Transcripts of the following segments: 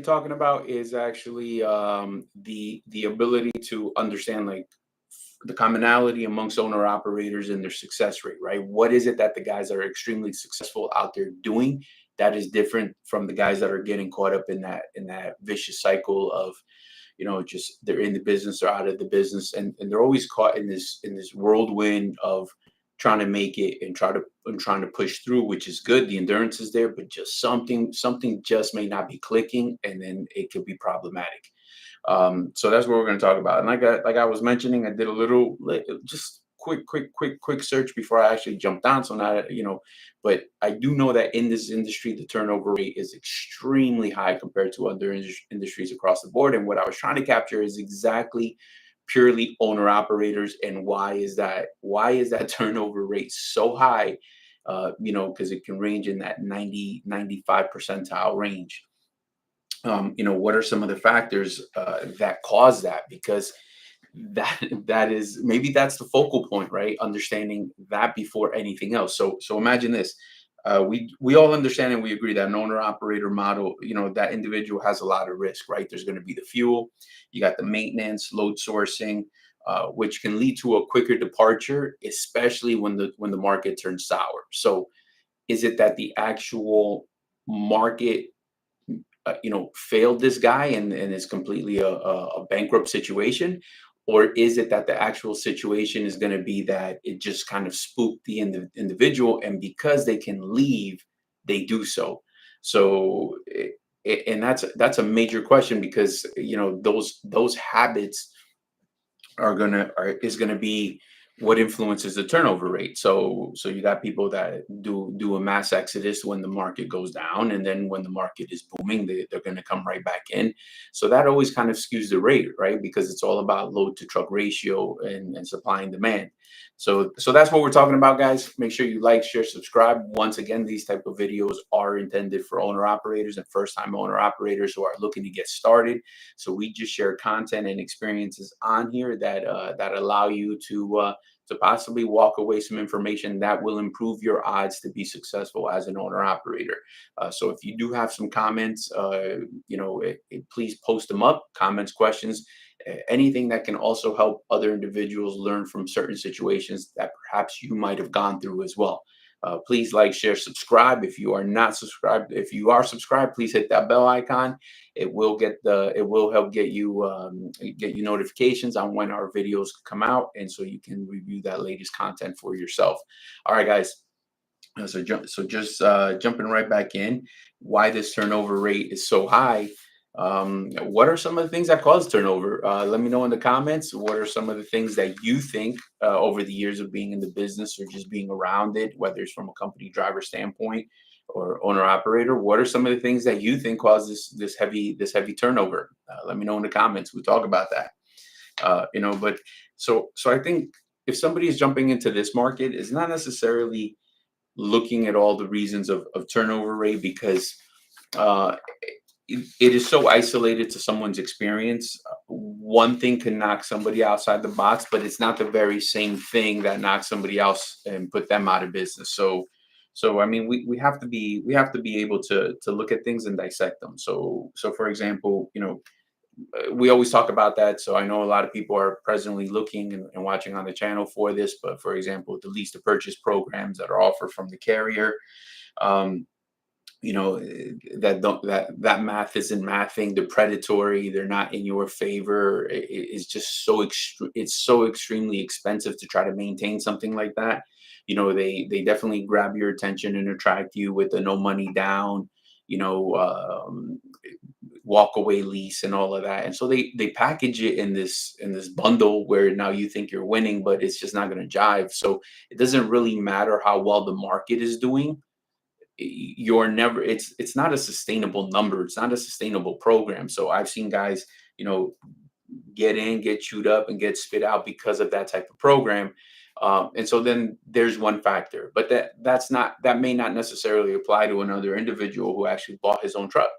talking about is actually the ability to understand like the commonality amongst owner operators and their success rate, right? What is it that the guys that are extremely successful out there doing that is different from the guys that are getting caught up in that vicious cycle of, just they're in the business or out of the business, and they're always caught in this whirlwind of trying to make it and trying to push through, which is good. The endurance is there, but just something just may not be clicking, and then it could be problematic. So that's what we're going to talk about. And like I was mentioning, I did a little just quick search before I actually jumped on. So now, but I do know that in this industry, the turnover rate is extremely high compared to other industries across the board. And what I was trying to capture is exactly purely owner operators, and why is that? Why is that turnover rate so high? Because it can range in that 95 percentile range. What are some of the factors that cause that? Because that is, maybe that's the focal point, right? Understanding that before anything else. So imagine this. We all understand and we agree that an owner operator model, that individual has a lot of risk, right? There's going to be the fuel, you got the maintenance, load sourcing, which can lead to a quicker departure, especially when the market turns sour. So is it that the actual market failed this guy and is completely a bankrupt situation? Or is it that the actual situation is going to be that it just kind of spooked the individual, and because they can leave, they do so? So, and that's a major question, because those habits is gonna be what influences the turnover rate. So you got people that do a mass exodus when the market goes down, and then when the market is booming, they're gonna come right back in. So that always kind of skews the rate, right? Because it's all about load to truck ratio and supply and demand. So that's what we're talking about, guys. Make sure you like, share, subscribe. Once again, these type of videos are intended for owner operators and first time owner operators who are looking to get started. So we just share content and experiences on here that allow you to possibly walk away some information that will improve your odds to be successful as an owner operator. So if you do have some comments, please post them up. Comments, questions, anything that can also help other individuals learn from certain situations that perhaps you might have gone through as well. Please like, share, subscribe. If you are not subscribed, if you are subscribed, please hit that bell icon. It will help get you notifications on when our videos come out, and so you can review that latest content for yourself. All right, guys. Just jumping right back in, why this turnover rate is so high. What are some of the things that cause turnover? Let me know in the comments. What are some of the things that you think over the years of being in the business or just being around it, whether it's from a company driver standpoint or owner operator? What are some of the things that you think cause this heavy turnover? Let me know in the comments. We talk about that. But so I think if somebody is jumping into this market, it's not necessarily looking at all the reasons of turnover rate, because uh, it is so isolated to someone's experience. One thing can knock somebody outside the box, but it's not the very same thing that knocks somebody else and put them out of business. So I mean, we have to be able to look at things and dissect them. So for example, we always talk about that. So I know a lot of people are presently looking and watching on the channel for this. But for example, the lease to purchase programs that are offered from the carrier, um, that math isn't mathing. They're predatory. They're not in your favor. It's just it's so extremely expensive to try to maintain something like that. They definitely grab your attention and attract you with the no money down, you know, um, walk away lease and all of that. And so they package it in this bundle where now you think you're winning, but it's just not going to jive. So it doesn't really matter how well the market is doing. You're never It's not a sustainable number. It's not a sustainable program. So I've seen guys, get in, get chewed up, and get spit out because of that type of program. And so then there's one factor, but that may not necessarily apply to another individual who actually bought his own truck.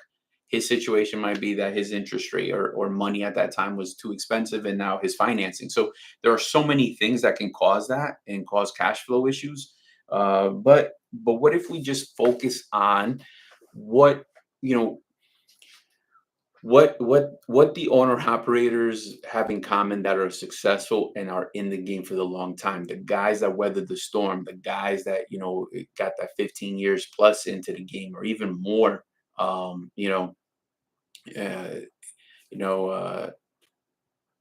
His situation might be that his interest rate or money at that time was too expensive, and now his financing. So there are so many things that can cause that and cause cash flow issues. But what if we just focus on what you know what the owner operators have in common that are successful and are in the game for the long time? The guys that weathered the storm, the guys that got that 15 years plus into the game or even more. Um, you know, uh, you know.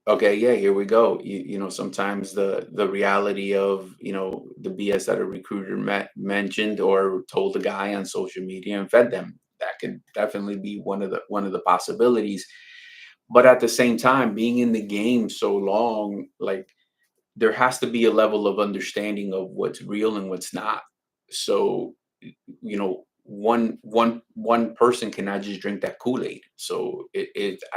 Okay, yeah, here we go. Sometimes the reality of the BS that a recruiter mentioned or told a guy on social media and fed them. That could definitely be one of the possibilities. But at the same time, being in the game so long, like there has to be a level of understanding of what's real and what's not. So, one person cannot just drink that Kool-Aid. So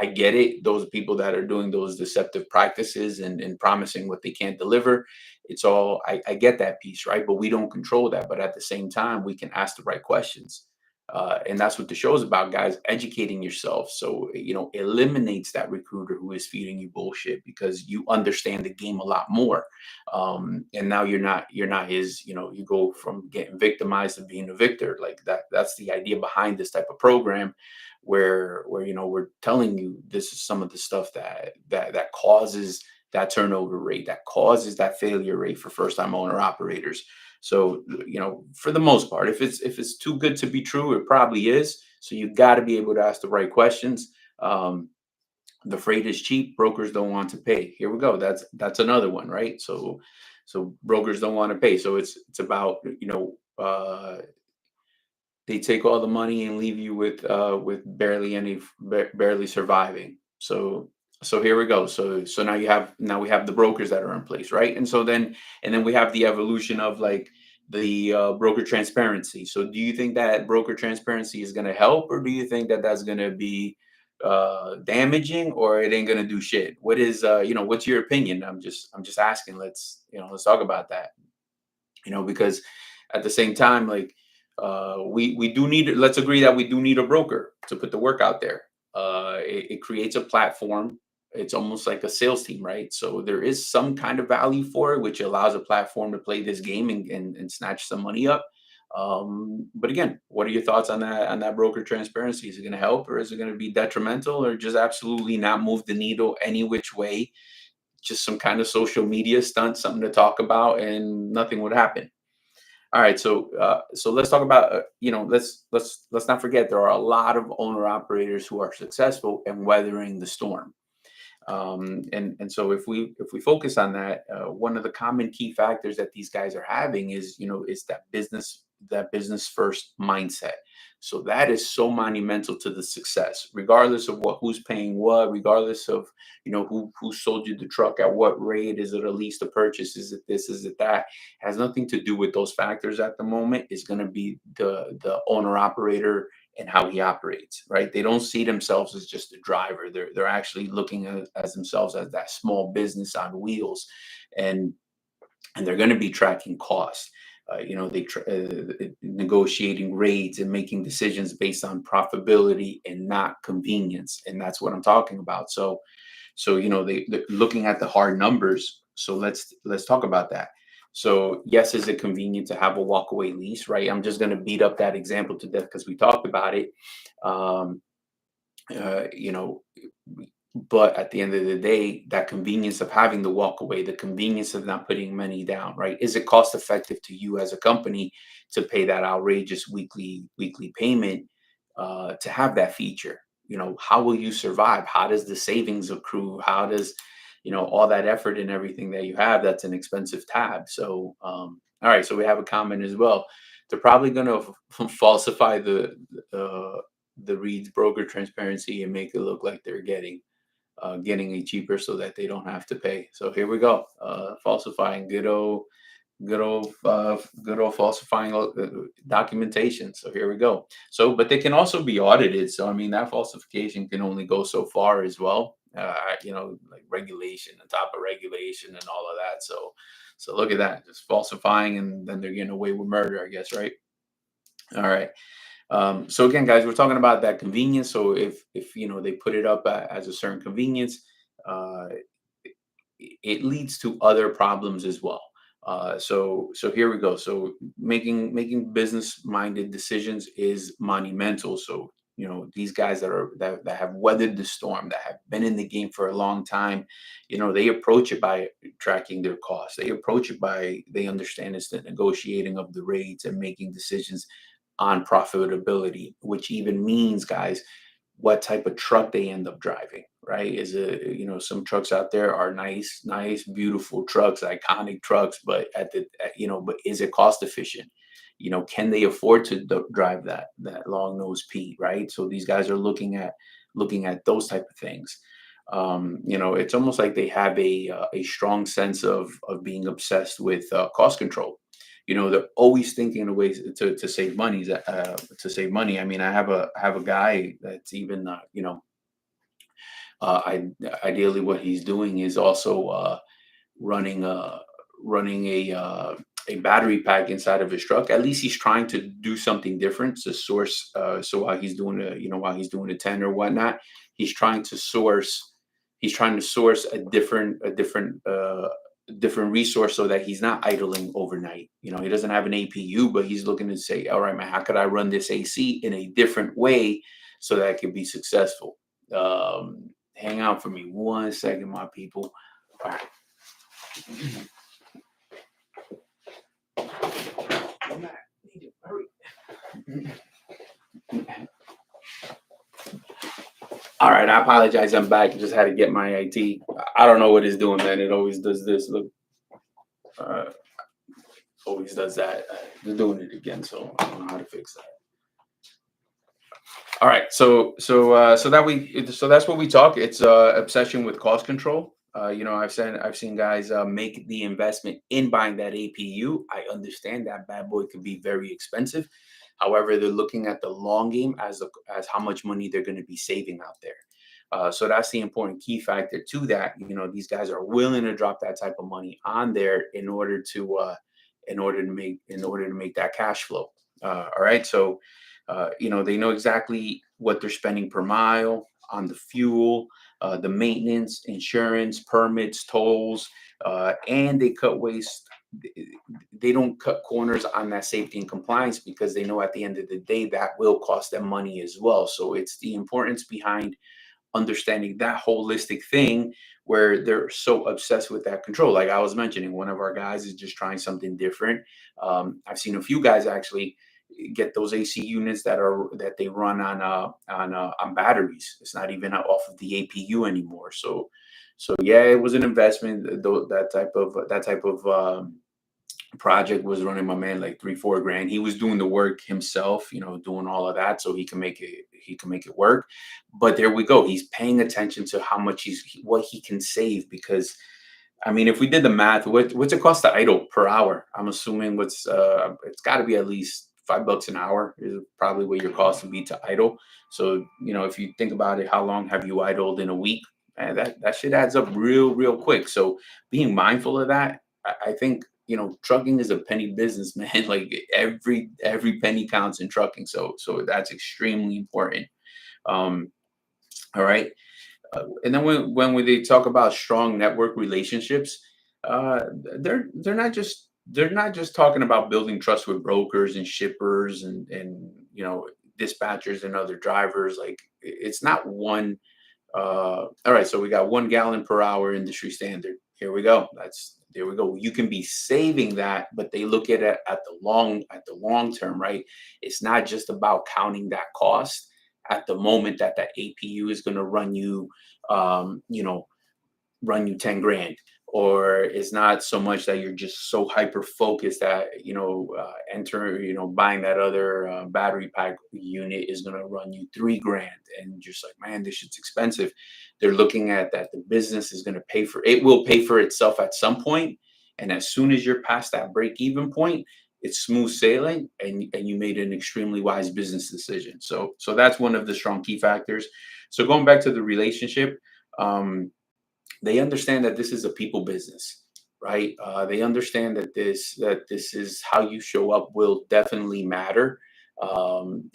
I get it. Those people that are doing those deceptive practices and promising what they can't deliver, it's all I get that piece, right? But we don't control that. But at the same time, we can ask the right questions. And that's what the show is about, guys, educating yourself. So, eliminates that recruiter who is feeding you bullshit because you understand the game a lot more. And now you're not his, you go from getting victimized to being a victor. Like that's the idea behind this type of program where we're telling you this is some of the stuff that causes that turnover rate, that causes that failure rate for first time owner operators. So, for the most part, if it's too good to be true, it probably is. So you got to be able to ask the right questions. The freight is cheap, brokers don't want to pay. Here we go. That's another one, right? So brokers don't want to pay. So it's about they take all the money and leave you with barely surviving. So here we go. So now we have the brokers that are in place, right? And then we have the evolution of like the broker transparency. So do you think that broker transparency is going to help, or do you think that that's going to be damaging, or it ain't going to do shit? What's your opinion? I'm just asking. Let's talk about that. Because at the same time, like we do need, let's agree that we do need a broker to put the work out there. It creates a platform. It's almost like a sales team, right? So there is some kind of value for it, which allows a platform to play this game and snatch some money up. But again, what are your thoughts on that broker transparency? Is it going to help, or is it going to be detrimental, or just absolutely not move the needle any which way? Just some kind of social media stunt, something to talk about, and nothing would happen. All right, so let's talk about let's not forget there are a lot of owner operators who are successful and weathering the storm. And so if we focus on that, one of the common key factors that these guys are having is that business first mindset. So that is so monumental to the success, regardless of who's paying what, regardless of who sold you the truck at what rate. Is it a lease to purchase? Is it this? Is it that? Has nothing to do with those factors at the moment. Is going to be the owner operator and how he operates, right? They don't see themselves as just a driver. They're actually looking at as themselves as that small business on wheels, and they're going to be tracking costs. Negotiating rates and making decisions based on profitability and not convenience, and that's what I'm talking about. So they're looking at the hard numbers. So let's talk about that. So yes, is it convenient to have a walkaway lease, right? I'm just going to beat up that example to death because we talked about it. Um, uh, you know, but at the end of the day, that convenience of having the walk away, the convenience of not putting money down, right? Is it cost effective to you as a company to pay that outrageous weekly payment to have that feature? How will you survive? How does the savings accrue? How does all that effort and everything that you have? That's an expensive tab. So, all right. So we have a comment as well. They're probably going to falsify the Reed's broker transparency and make it look like they're getting it cheaper so that they don't have to pay. So here we go, falsifying good old falsifying documentation. So here we go. So, but they can also be audited. So I mean, that falsification can only go so far as well. Like regulation on top of regulation and all of that. So look at that, just falsifying, and then they're getting away with murder, I guess, right? All right. So again, guys, we're talking about that convenience. So if they put it up as a certain convenience, uh, it leads to other problems as well. So here we go. So making business minded decisions is monumental. So these guys that have weathered the storm, that have been in the game for a long time, they approach it by tracking their costs. They approach it by, they understand it's the negotiating of the rates and making decisions on profitability, which even means, guys, what type of truck they end up driving, right? Some trucks out there are nice, beautiful trucks, iconic trucks, but but is it cost efficient? Can they afford to drive that long nose P, right? So these guys are looking at those type of things. It's almost like they have a strong sense of being obsessed with cost control. They're always thinking of ways to save money. To save money. I mean, I have a guy that's even ideally what he's doing is also running a battery pack inside of his truck. At least he's trying to do something different to source. So while he's doing a 10 or whatnot, he's trying to source. He's trying to source a different resource so that he's not idling overnight. He doesn't have an APU, but he's looking to say, all right, man, how could I run this AC in a different way so that it can be successful? Hang out for me 1 second, my people. All right. Hurry. All right, I apologize. I'm back. Just had to get my IT. I don't know what it's doing, man. It always does this. Look, always does that. They're doing it again, so I don't know how to fix that. All right, so that's what we talk. It's obsession with cost control. I've seen guys make the investment in buying that APU. I understand that bad boy could be very expensive. However, they're looking at the long game as how much money they're going to be saving out there. So that's the important key factor to that. These guys are willing to drop that type of money on there in order to make that cash flow. All right, so they know exactly what they're spending per mile on the fuel, the maintenance, insurance, permits, tolls, and they cut waste. They don't cut corners on that safety and compliance because they know at the end of the day that will cost them money as well. So it's the importance behind understanding that holistic thing where they're so obsessed with that control. Like I was mentioning, one of our guys is just trying something different. I've seen a few guys actually get those AC units that they run on batteries. It's not even off of the APU anymore. So yeah, it was an investment. That type of project was running my man like 3-4 grand. He was doing the work himself, doing all of that so he can make it work. But there we go. He's paying attention to how much what he can save, because I mean, if we did the math, what's it cost to idle per hour? I'm assuming it's got to be at least $5 an hour is probably what your cost would be to idle. So, if you think about it, how long have you idled in a week? And that shit adds up real quick. So being mindful of that, I think, trucking is a penny business, man. Like every penny counts in trucking. So that's extremely important. All right. And then when they talk about strong network relationships, they're not just talking about building trust with brokers and shippers and dispatchers and other drivers. Like it's not one. All right, so we got 1 gallon per hour industry standard. Here we go. There we go. You can be saving that, but they look at it at the long term, right? It's not just about counting that cost at the moment that APU is going to run you, run you 10 grand, or it's not so much that you're just so hyper focused that buying that other battery pack unit is going to run you 3 grand and just like, man, this shit's expensive. They're looking at that the business is going to will pay for itself at some point, and as soon as you're past that break even point, it's smooth sailing, and you made an extremely wise business decision. So that's one of the strong key factors. So going back to the relationship, they understand that this is a people business, right? They understand that this is how you show up will definitely matter in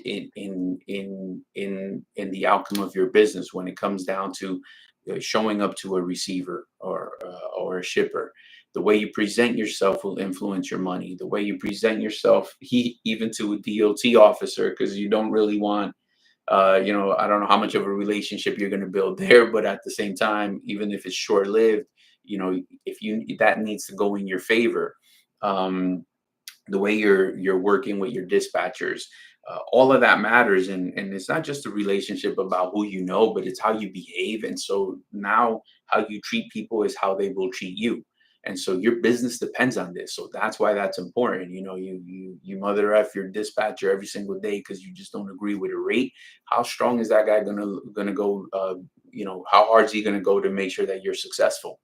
the outcome of your business when it comes down to showing up to a receiver or a shipper. The way you present yourself will influence your money. The way you present yourself, even to a DOT officer, because you don't really want I don't know how much of a relationship you're going to build there, but at the same time, even if it's short lived, if you that needs to go in your favor. Um, the way you're working with your dispatchers, all of that matters, and it's not just a relationship about who you know, but it's how you behave. And so now how you treat people is how they will treat you, and so your business depends on this. So that's why that's important. You mother f your dispatcher every single day because you just don't agree with a rate. How strong is that guy gonna go? How hard is he gonna go to make sure that you're successful?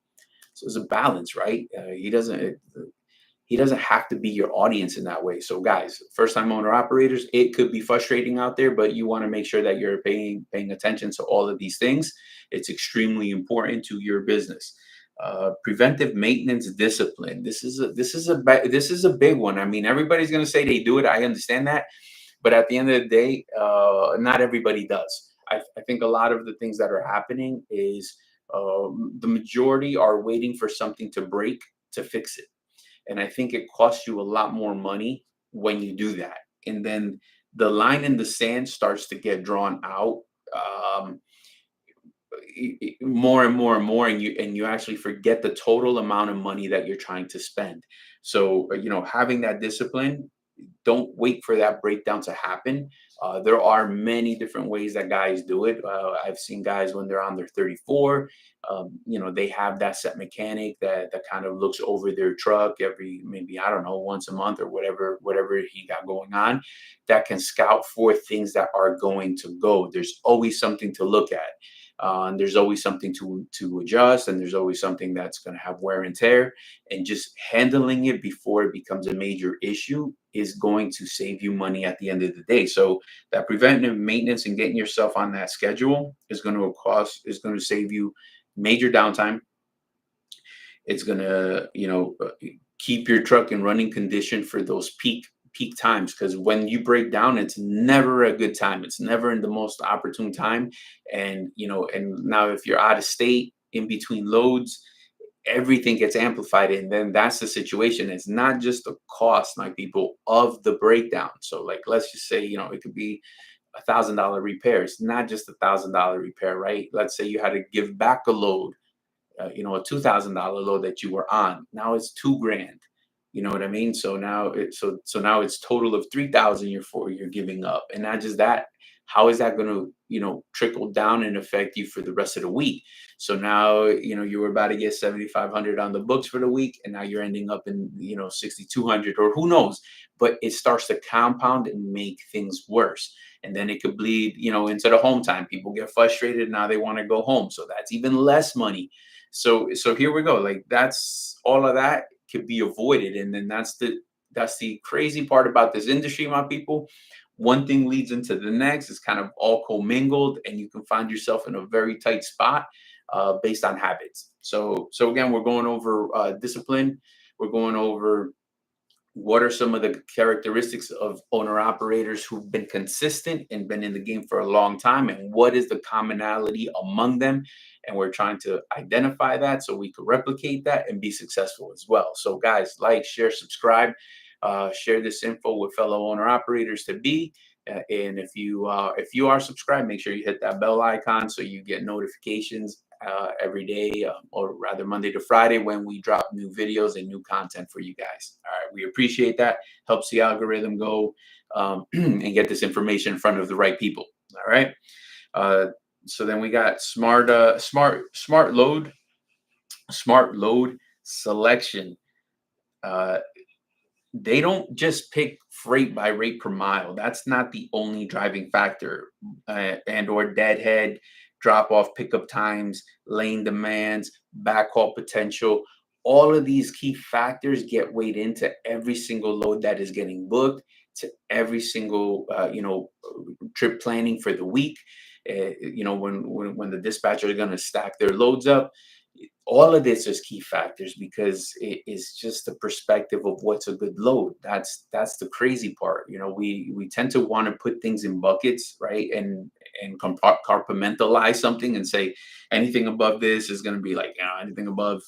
So it's a balance, right? He doesn't have to be your audience in that way. So guys, first time owner operators, it could be frustrating out there, but you want to make sure that you're paying attention to all of these things. It's extremely important to your business. Preventive maintenance discipline. This is a big one. I mean, everybody's going to say they do it. I understand that, but at the end of the day, not everybody does. I think a lot of the things that are happening is the majority are waiting for something to break to fix it, and I think it costs you a lot more money when you do that. And then the line in the sand starts to get drawn out, um, more and more and more, and you actually forget the total amount of money that you're trying to spend. So having that discipline, don't wait for that breakdown to happen. There are many different ways that guys do it. I've seen guys when they're on their 34, they have that set mechanic that kind of looks over their truck every, maybe, I don't know, once a month or whatever he got going on, that can scout for things that are going to go. There's always something to look at. And there's always something to adjust, and there's always something that's going to have wear and tear, and just handling it before it becomes a major issue is going to save you money at the end of the day. So that preventive maintenance and getting yourself on that schedule is going to save you major downtime. It's going to, keep your truck in running condition for those peak times, because when you break down, it's never a good time. It's never in the most opportune time. And now if you're out of state in between loads, everything gets amplified, and then that's the situation. It's not just the cost, like, people, of the breakdown. So, like, let's just say it could be $1,000 repair. It's not just $1,000 repair, right? Let's say you had to give back a load, a $2,000 load that you were on. Now it's 2 grand. You know what I mean? So now now it's total of 3,000 you're giving up. And not just that, how is that going to, trickle down and affect you for the rest of the week? So now, you were about to get 7,500 on the books for the week, and now you're ending up in, 6,200, or who knows, but it starts to compound and make things worse. And then it could bleed, into the home time. People get frustrated. Now they want to go home. So that's even less money. So here we go. Like, that's all of that could be avoided. And then that's the crazy part about this industry, my people. One thing leads into the next. It's kind of all commingled, and you can find yourself in a very tight spot based on habits. So again, we're going over discipline. We're going over what are some of the characteristics of owner operators who've been consistent and been in the game for a long time, and what is the commonality among them, and we're trying to identify that so we can replicate that and be successful as well. So guys, like, share, subscribe, share this info with fellow owner operators to be. And if you are subscribed, make sure you hit that bell icon so you get notifications every day, or rather Monday to Friday, when we drop new videos and new content for you guys. All right, we appreciate that. Helps the algorithm go and get this information in front of the right people. All right. So then we got smart load selection. They don't just pick freight by rate per mile. That's not the only driving factor, and or deadhead, drop off pickup times, lane demands, backhaul potential. All of these key factors get weighed into every single load that is getting booked, to every single trip planning for the week. When the dispatcher is going to stack their loads up, all of this is key factors, because it is just the perspective of what's a good load. That's the crazy part. We tend to want to put things in buckets, right? And compartmentalize something and say anything above this is going to be like, anything above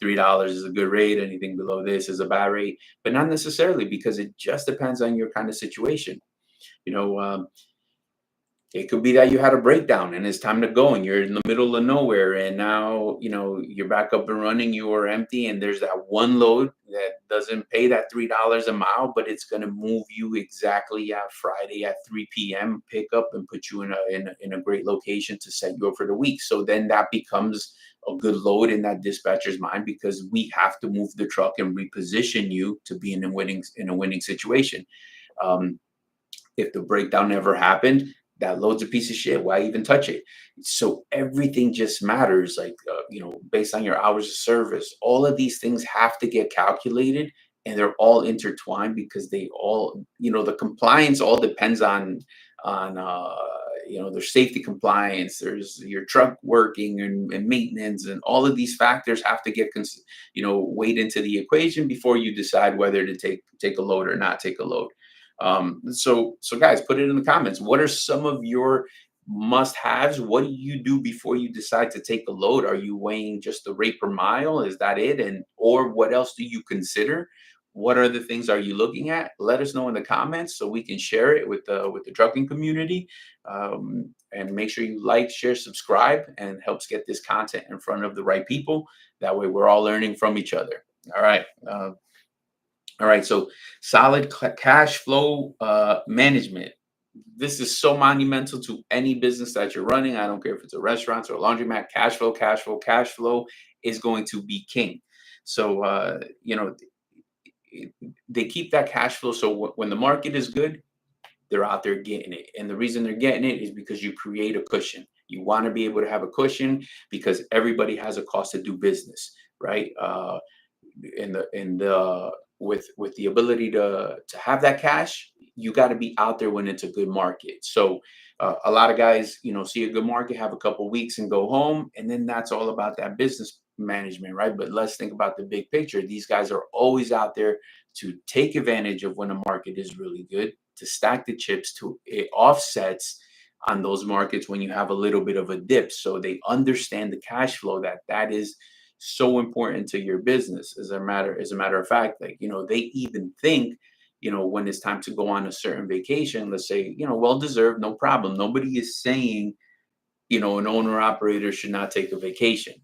$3 is a good rate, anything below this is a bad rate. But not necessarily, because it just depends on your kind of situation. you know um, It could be that you had a breakdown and it's time to go and you're in the middle of nowhere and now, you're back up and running, you are empty and there's that one load that doesn't pay that $3 a mile, but it's going to move you exactly at Friday at 3 p.m. pick up and put you in a great location to set you up for the week. So then that becomes a good load in that dispatcher's mind because we have to move the truck and reposition you to be in a winning situation. Um, if the breakdown never happened, that load's a piece of shit. Why even touch it? So everything just matters, like, based on your hours of service. All of these things have to get calculated and they're all intertwined because they all, the compliance all depends on there's safety compliance, there's your truck working and maintenance, and all of these factors have to get weighed into the equation before you decide whether to take a load or not take a load. So guys, put it in the comments. What are some of your must-haves? What do you do before you decide to take a load? Are you weighing just the rate per mile? Is that it? And or what else do you consider? What other things are you looking at? Let us know in the comments so we can share it with the trucking community. And make sure you like, share, subscribe, and helps get this content in front of the right people. That way, we're all learning from each other. All right. All right, so solid cash flow management. This is so monumental to any business that you're running. I don't care if it's a restaurant or a laundromat. Cash flow, cash flow, cash flow is going to be king. So, they keep that cash flow. So when the market is good, they're out there getting it. And the reason they're getting it is because you create a cushion. You want to be able to have a cushion because everybody has a cost to do business, right? In the with the ability to have that cash, you got to be out there when it's a good market. So a lot of guys, see a good market, have a couple weeks and go home, and then that's all about that business management, right? But let's think about the big picture. These guys are always out there to take advantage of when a market is really good, to stack the chips, to it offsets on those markets when you have a little bit of a dip. So they understand the cash flow that is so important to your business. As a matter of fact, like, they even think, when it's time to go on a certain vacation, let's say, well deserved, no problem. Nobody is saying, an owner operator should not take a vacation.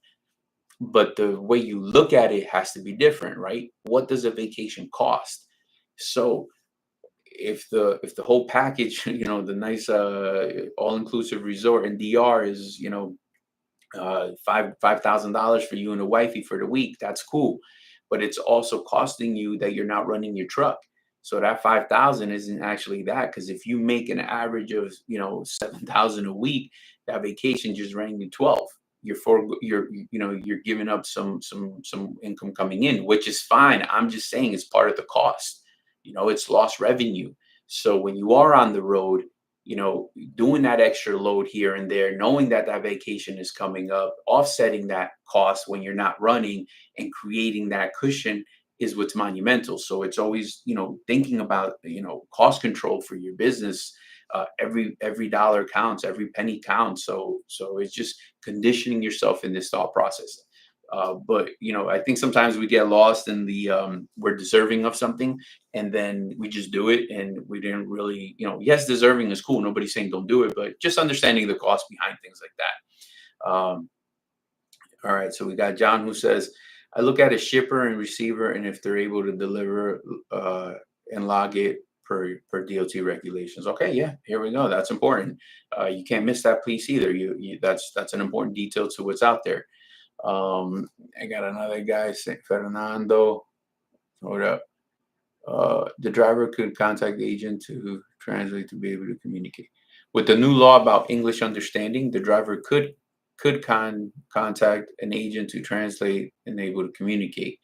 But the way you look at it has to be different, right? What does a vacation cost? So if the whole package, the nice all-inclusive resort in DR is, $5,000 for you and the wifey for the week, that's cool. But it's also costing you that you're not running your truck. So that 5,000 isn't actually that, because if you make an average of 7,000 a week, that vacation just ran you 12. You're giving up some income coming in, which is fine. I'm just saying it's part of the cost. It's lost revenue. So when you are on the road, doing that extra load here and there, knowing that that vacation is coming up, offsetting that cost when you're not running and creating that cushion is what's monumental. So it's always, thinking about, cost control for your business. Every dollar counts, every penny counts. So it's just conditioning yourself in this thought process. But I think sometimes we get lost in the we're deserving of something, and then we just do it, and we didn't really, yes, deserving is cool. Nobody's saying don't do it, but just understanding the cost behind things like that. All right, so we got John who says, I look at a shipper and receiver, and if they're able to deliver and log it per DOT regulations. Okay, yeah, here we go. That's important. You can't miss that piece either. That's an important detail to what's out there. I got another guy, Saint Fernando. Hold up. The driver could contact the agent to translate to be able to communicate. With the new law about English understanding, the driver could contact an agent to translate and able to communicate.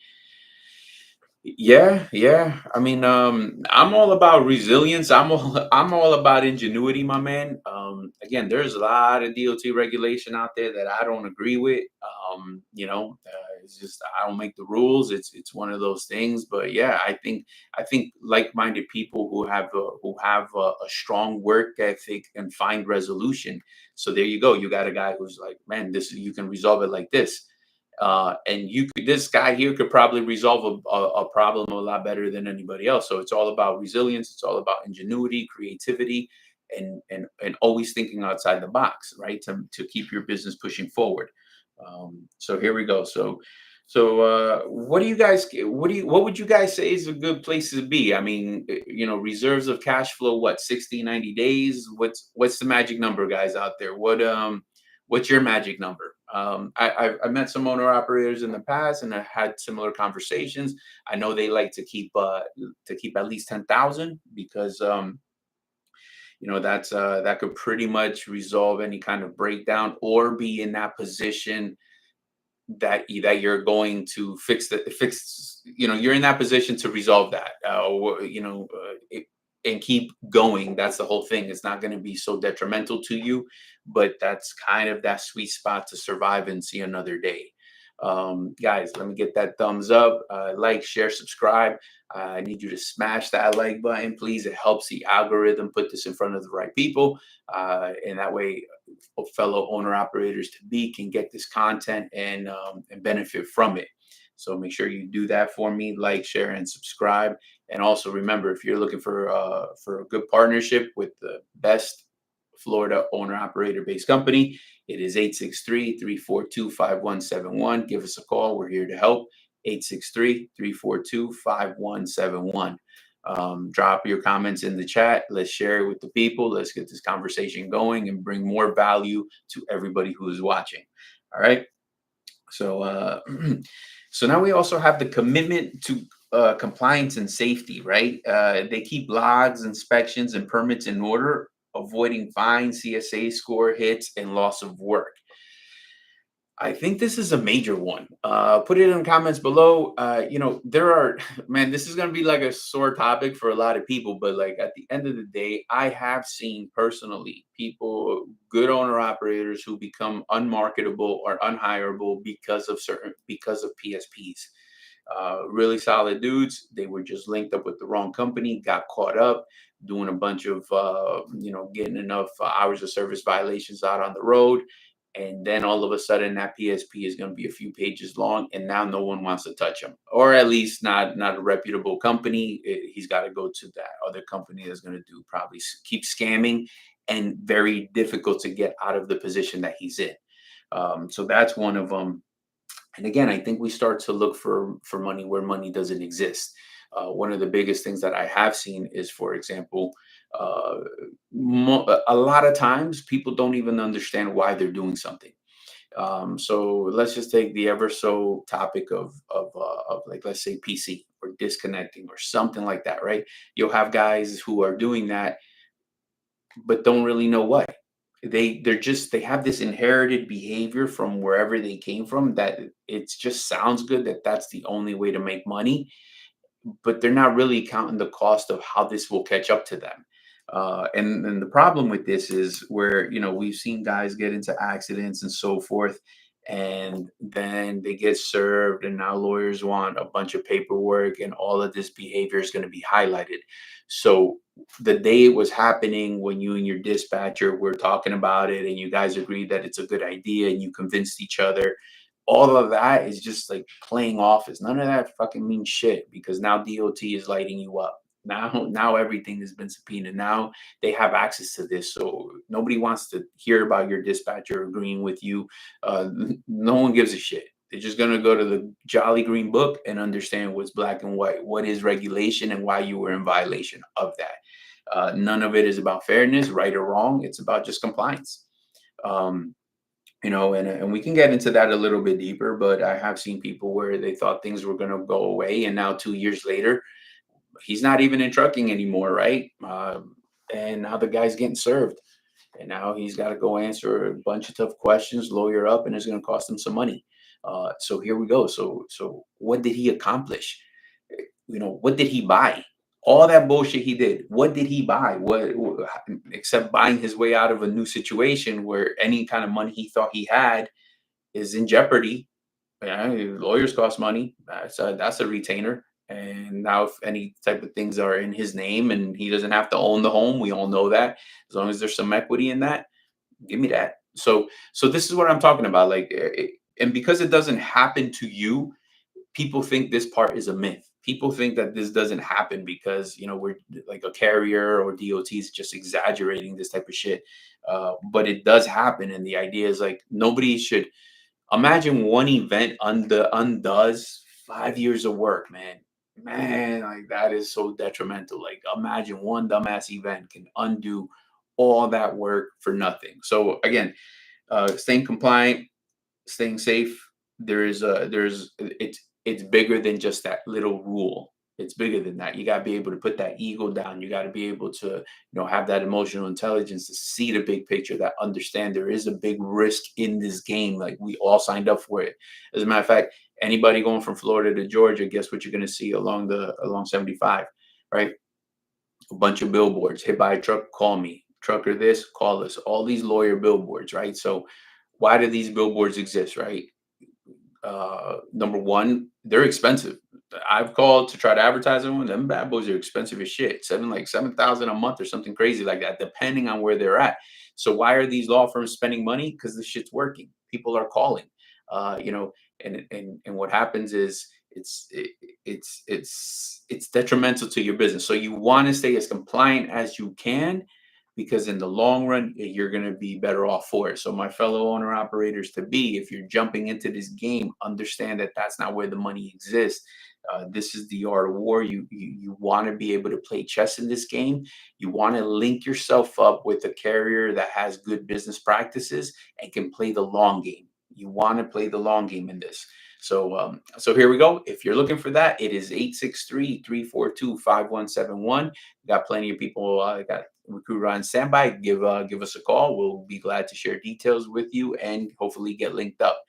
Yeah, yeah. I mean, I'm all about resilience. I'm all about ingenuity, my man. Again, there's a lot of DOT regulation out there that I don't agree with. It's just I don't make the rules. It's one of those things. But yeah, I think like-minded people who have a strong work ethic and find resolution. So there you go. You got a guy who's like, man, you can resolve it like this. And this guy here could probably resolve a problem a lot better than anybody else. So it's all about resilience. It's all about ingenuity, creativity, and always thinking outside the box, right? To keep your business pushing forward. So here we go. What do you guys what would you guys say is a good place to be? I mean, reserves of cash flow, what, 60, 90 days? What's the magic number, guys, out there? What's your magic number? I've met some owner operators in the past, and I had similar conversations. I know they like to keep at least 10,000, because that could pretty much resolve any kind of breakdown, or be in that position that you're going to fix. You're in that position to resolve that, and keep going. That's the whole thing. It's not going to be so detrimental to you, but that's kind of that sweet spot to survive and see another day. Guys, let me get that thumbs up, like, share, subscribe. I need you to smash that like button, please. It helps the algorithm put this in front of the right people, and that way fellow owner operators to be can get this content and benefit from it. So make sure you do that for me: like, share, and subscribe. And also remember, if you're looking for a good partnership with the best Florida owner operator based company, it is 863-342-5171. Give us a call. We're here to help. 863-342-5171. Drop your comments in the chat. Let's share it with the people. Let's get this conversation going and bring more value to everybody who is watching. All right. So, so now we also have the commitment to compliance and safety, right? They keep logs, inspections, and permits in order, avoiding fines, CSA score hits, and loss of work. I think this is a major one. Put it in the comments below. There are, man, this is going to be like a sore topic for a lot of people, but like at the end of the day, I have seen personally people, good owner operators, who become unmarketable or unhireable because of PSPs. Really solid dudes. They were just linked up with the wrong company, got caught up doing a bunch of, getting enough hours of service violations out on the road. And then all of a sudden that PSP is going to be a few pages long, and now no one wants to touch him, or at least not a reputable company. He's got to go to that other company that's going to do probably keep scamming, and very difficult to get out of the position that he's in. So that's one of them. And again, I think we start to look for money where money doesn't exist. One of the biggest things that I have seen is, for example, a lot of times people don't even understand why they're doing something. So let's just take the ever so topic of like, let's say, PC or disconnecting or something like that, right? You'll have guys who are doing that, but don't really know why. They have this inherited behavior from wherever they came from, that it just sounds good that that's the only way to make money, but they're not really counting the cost of how this will catch up to them. And the problem with this is where, we've seen guys get into accidents and so forth, and then they get served, and now lawyers want a bunch of paperwork, and all of this behavior is going to be highlighted. So the day it was happening, when you and your dispatcher were talking about it, and you guys agreed that it's a good idea, and you convinced each other, all of that is just like playing office. None of that fucking means shit, because now DOT is lighting you up. Now everything has been subpoenaed. Now they have access to this, so nobody wants to hear about your dispatcher agreeing with you. No one gives a shit. They're just gonna go to the Jolly Green Book and understand what's black and white, what is regulation, and why you were in violation of that. None of it is about fairness, right or wrong. It's about just compliance. And we can get into that a little bit deeper, but I have seen people where they thought things were going to go away, and now 2 years later, he's not even in trucking anymore, right? And now the guy's getting served, and now he's got to go answer a bunch of tough questions, lawyer up, and it's going to cost him some money. So here we go. So what did he accomplish? What did he buy? All that bullshit he did, what did he buy? What except buying his way out of a new situation where any kind of money he thought he had is in jeopardy. Yeah, lawyers cost money. That's a retainer. And now, if any type of things are in his name and he doesn't have to own the home, we all know that. As long as there's some equity in that, give me that. So this is what I'm talking about. And because it doesn't happen to you, people think this part is a myth. people think that this doesn't happen because we're like a carrier or DOT is just exaggerating this type of shit. But it does happen, and the idea is like nobody should imagine one event undoes 5 years of work, man. Man, like that is so detrimental. Like imagine one dumbass event can undo all that work for nothing. So again, staying compliant, staying safe. It's bigger than just that little rule. It's bigger than that. You got to be able to put that ego down. You got to be able to have that emotional intelligence to see the big picture, that understand there is a big risk in this game. Like we all signed up for it. As a matter of fact, anybody going from Florida to Georgia, guess what you're going to see along 75, right? A bunch of billboards. Hit by a truck, call me. Trucker this, call us. All these lawyer billboards, right? So why do these billboards exist, right? Number one, they're expensive. I've called to try to advertise them. Them bad boys are expensive as shit. 7,000 a month or something crazy like that, depending on where they're at. So why are these law firms spending money? Because the shit's working. People are calling. And what happens is it's detrimental to your business. So you want to stay as compliant as you can, because in the long run you're going to be better off for it. So my fellow owner operators to be, if you're jumping into this game, understand that that's not where the money exists. This is the art of war. You want to be able to play chess in this game. You want to link yourself up with a carrier that has good business practices and can play the long game. You want to play the long game in this. So here we go. If you're looking for that, it is 863-342-5171. Got plenty of people. Got recruiter on standby. Give us a call. We'll be glad to share details with you and hopefully get linked up.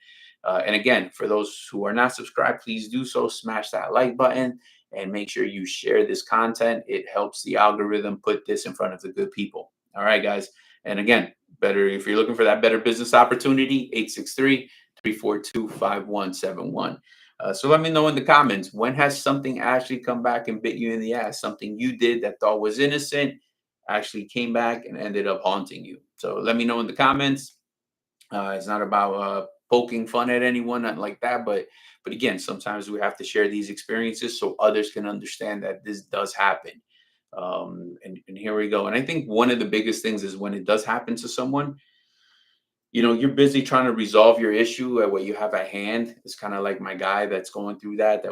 And again, for those who are not subscribed, please do so. Smash that like button and make sure you share this content. It helps the algorithm put this in front of the good people. All right, guys. And again, better if you're looking for that better business opportunity, 863-342-5171. So let me know in the comments, when has something actually come back and bit you in the ass? Something you did that thought was innocent actually came back and ended up haunting you. So let me know in the comments. It's not about poking fun at anyone, nothing like that. But again, sometimes we have to share these experiences so others can understand that this does happen. And here we go. And I think one of the biggest things is when it does happen to someone, you're busy trying to resolve your issue at what you have at hand. It's kind of like my guy that's going through that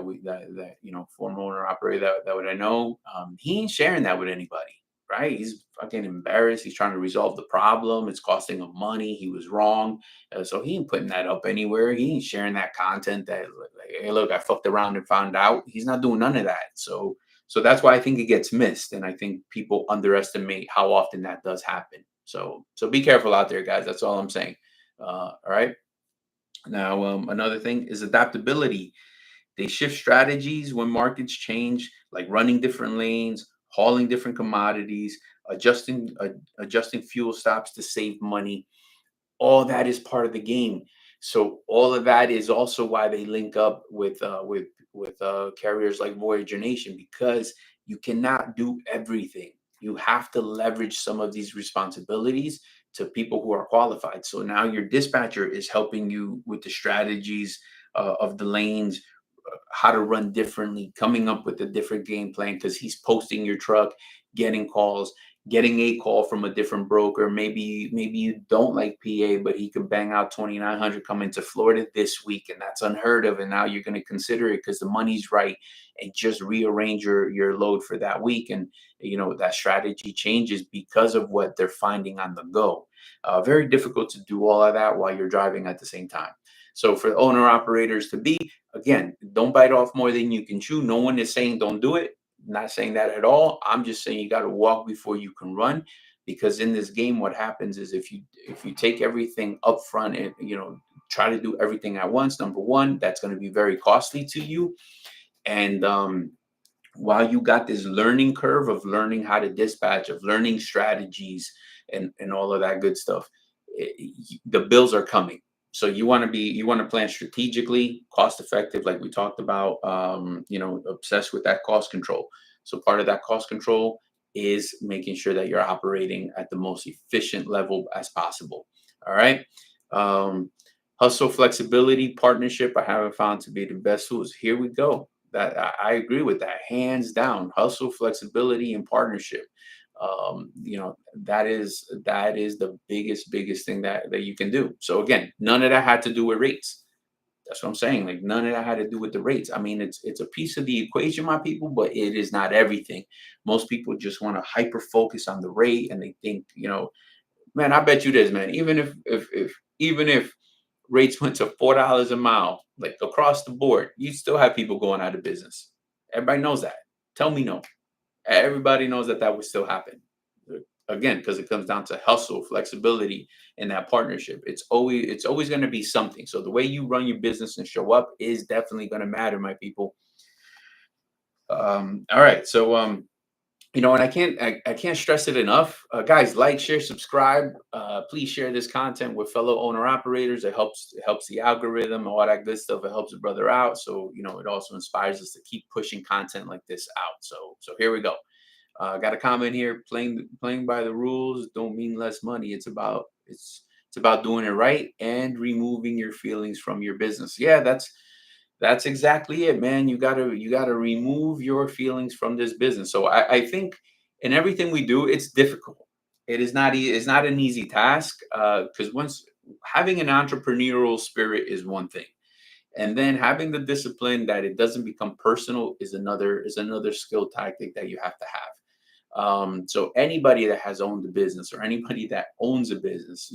former owner operator that I know. He ain't sharing that with anybody, right? He's fucking embarrassed. He's trying to resolve the problem. It's costing him money. He was wrong. So he ain't putting that up anywhere. He ain't sharing that content that, like, hey, look, I fucked around and found out. He's not doing none of that. So that's why I think it gets missed. And I think people underestimate how often that does happen. So be careful out there, guys. That's all I'm saying. All right. Now, another thing is adaptability. They shift strategies when markets change, like running different lanes, hauling different commodities, adjusting fuel stops to save money. All that is part of the game. So all of that is also why they link up with carriers like Voyager Nation, because you cannot do everything. You have to leverage some of these responsibilities to people who are qualified. So now your dispatcher is helping you with the strategies of the lanes, how to run differently, coming up with a different game plan, because he's posting your truck, getting calls, getting a call from a different broker. Maybe you don't like PA, but he could bang out 2,900 coming to Florida this week, and that's unheard of. And now you're going to consider it because the money's right, and just rearrange your load for that week. And that strategy changes because of what they're finding on the go. Very difficult to do all of that while you're driving at the same time. So for owner operators to be, again, don't bite off more than you can chew. No one is saying don't do it. Not saying that at all. I'm just saying you got to walk before you can run, because in this game, what happens is if you take everything up front and try to do everything at once, number one, that's going to be very costly to you. And while you got this learning curve of learning how to dispatch, of learning strategies and all of that good stuff, the bills are coming. So you want to plan strategically, cost effective, like we talked about, obsessed with that cost control. So part of that cost control is making sure that you're operating at the most efficient level as possible. All right. Hustle, flexibility, partnership, I haven't found to be the best tools. Here we go. that I agree with that hands down. Hustle, flexibility, and partnership. That is the biggest thing that you can do. So again, none of that had to do with rates. That's what I'm saying. Like none of that had to do with the rates. I mean, it's a piece of the equation, my people, but it is not everything. Most people just want to hyper focus on the rate, and they think, man, I bet you this, man. Even if rates went to $4 a mile, like across the board, you still have people going out of business. Everybody knows that. Tell me no. Everybody knows that that would still happen. Again, because it comes down to hustle, flexibility, and that partnership. It's always going to be something. So the way you run your business and show up is definitely going to matter, my people. All right. So and I can't stress it enough, guys. Like, share, subscribe. Please share this content with fellow owner operators. It helps the algorithm, all that good stuff. It helps a brother out. So it also inspires us to keep pushing content like this out. So here we go. Got a comment here. Playing by the rules don't mean less money. It's about doing it right and removing your feelings from your business. Yeah, that's exactly it, man. You gotta remove your feelings from this business. So I think in everything we do, it's difficult. It's not an easy task, because once having an entrepreneurial spirit is one thing, and then having the discipline that it doesn't become personal is another skill tactic that you have to have. So anybody that has owned a business, or anybody that owns a business,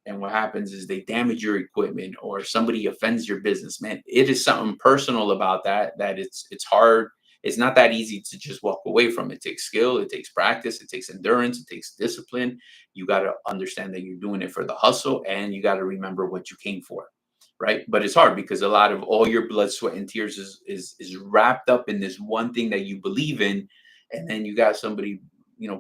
and what happens is they damage your equipment, or somebody offends your business, man, it is something personal about that it's hard. It's not that easy to just walk away from. It takes skill, it takes practice, it takes endurance, it takes discipline. You got to understand that you're doing it for the hustle, and you got to remember what you came for. Right. But it's hard because a lot of all your blood, sweat, and tears is wrapped up in this one thing that you believe in, and then you got somebody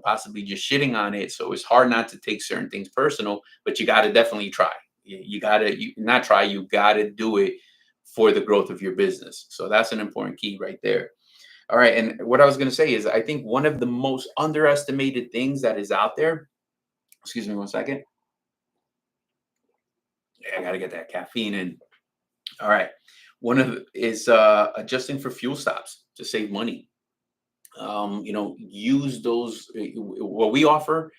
possibly just shitting on it. So it's hard not to take certain things personal, but you got to definitely try. You got to not try, you got to do it for the growth of your business. So that's an important key right there. All right, and what I was going to say is I think one of the most underestimated things that is out there, excuse me one second. Yeah, I got to get that caffeine in. All right, one of is adjusting for fuel stops to save money. Use those. What we offer,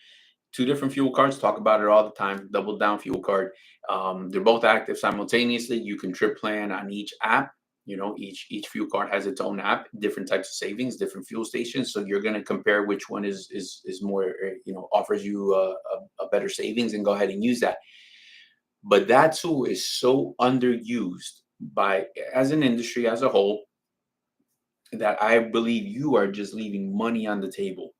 two different fuel cards. Talk about it all the time. Double down fuel card. They're both active simultaneously. You can trip plan on each app. Each fuel card has its own app, different types of savings, different fuel stations. So you're going to compare which one is more, offers you a better savings, and go ahead and use that. But that tool is so underused by as an industry as a whole, that I believe you are just leaving money on the table.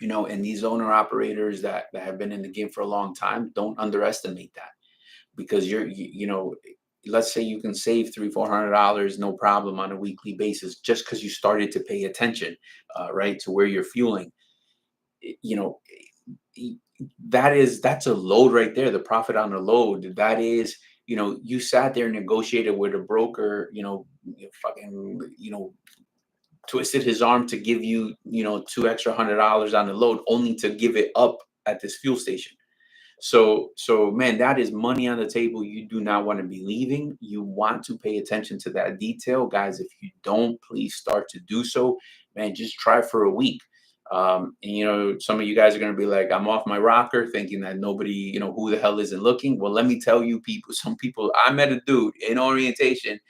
And these owner operators that have been in the game for a long time, don't underestimate that, because let's say you can save $300-400 no problem on a weekly basis, just because you started to pay attention, right, to where you're fueling. You know, that's a load right there. The profit on the load, that is, you sat there and negotiated with a broker, fucking, twisted his arm to give you, two extra $100 on the load, only to give it up at this fuel station. So man, that is money on the table. You do not want to be leaving. You want to pay attention to that detail, guys. If you don't, please start to do so. Man, just try for a week. And some of you guys are going to be like, I'm off my rocker, thinking that nobody, who the hell isn't looking. Well, let me tell you, people. Some people. I met a dude in orientation.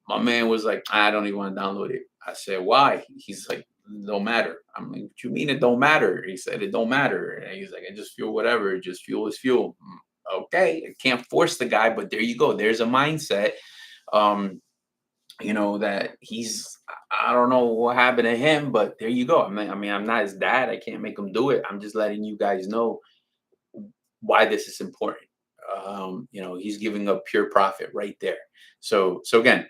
My man was like, I don't even want to download it. I said, why? He's like, don't matter. I'm like, what you mean it don't matter? He said, it don't matter. And he's like, I just feel whatever. Just fuel is fuel. Okay. I can't force the guy, but there you go. There's a mindset, that I don't know what happened to him, but there you go. I mean, I'm not his dad. I can't make him do it. I'm just letting you guys know why this is important. He's giving up pure profit right there. So again,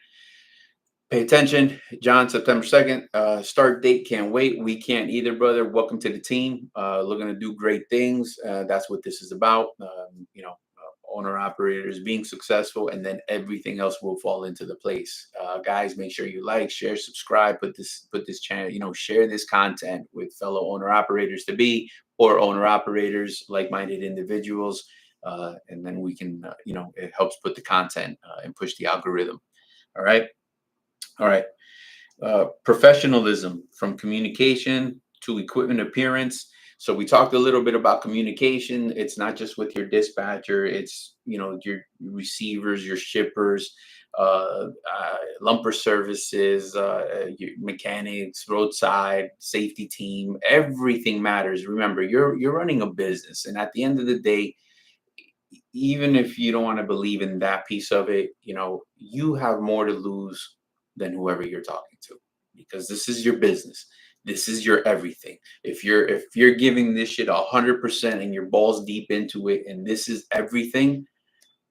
pay attention. John, September 2nd. Start date. Can't wait. We can't either, brother. Welcome to the team. Looking to do great things. That's what this is about. Owner operators being successful, and then everything else will fall into the place. Guys, make sure you like, share, subscribe, put this channel, share this content with fellow owner operators to be, or owner operators, like-minded individuals. And then we can, it helps put the content and push the algorithm. All right. All right. Professionalism, from communication to equipment appearance. So we talked a little bit about communication. It's not just with your dispatcher. It's, your receivers, your shippers, lumper services, your mechanics, roadside safety team. Everything matters. Remember, you're running a business, and at the end of the day, even if you don't want to believe in that piece of it, you have more to lose than whoever you're talking to, because this is your business. This is your everything. If you're giving this shit 100% and your balls deep into it, and this is everything,